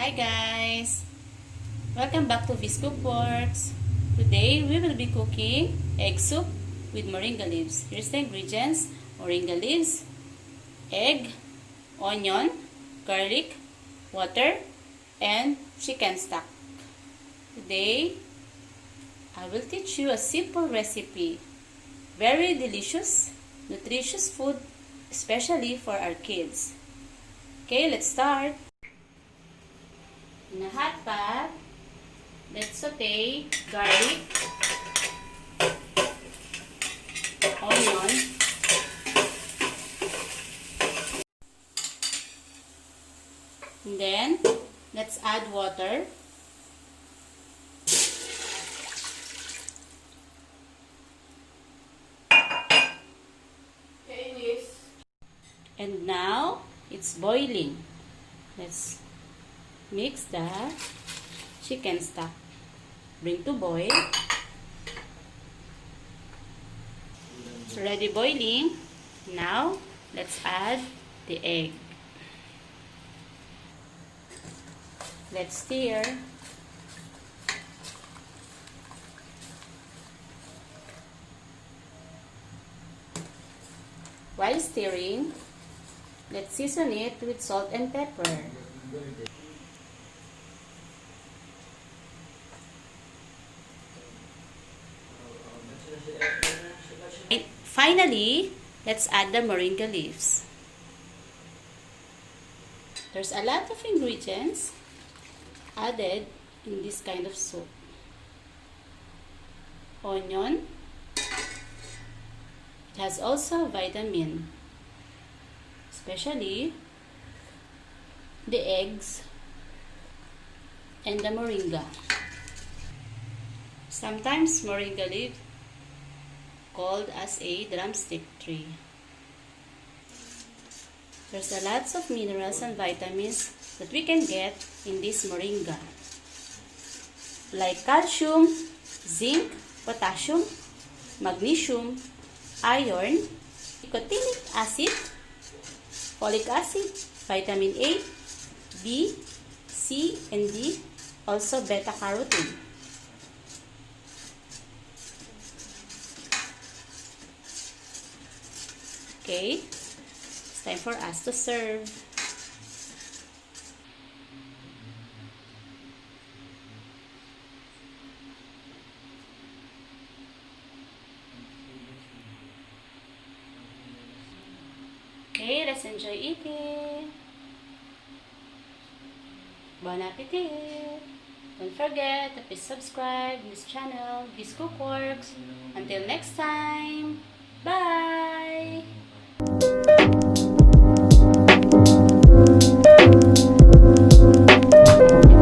Hi guys! Welcome back to this Cookworks. Today we will be cooking egg soup with moringa leaves. Here's the ingredients: moringa leaves, egg, onion, garlic, water, and chicken stock. Today I will teach you a simple recipe. Very delicious, nutritious food, especially for our kids. Okay, let's start. In a hot pot, let's saute garlic, onion, and then let's add water. And now it's boiling. Let's mix the chicken stock. Bring to boil. It's already boiling. Now let's add the egg. Let's stir. While stirring, let's season it with salt and pepper. Finally, let's add the moringa leaves. There's a lot of ingredients added in this kind of soup. Onion. It has also vitamin, especially the eggs and the moringa. Sometimes moringa leaf called as a drumstick tree. There's a lots of minerals and vitamins that we can get in this moringa, like calcium, zinc, potassium, magnesium, iron, nicotinic acid, folic acid, vitamin A, B, C, and D, also beta-carotene. Okay, it's time for us to serve. Okay, let's enjoy eating. Bon appetit! Don't forget to please subscribe to this channel, this Cookworks. Until next time, bye!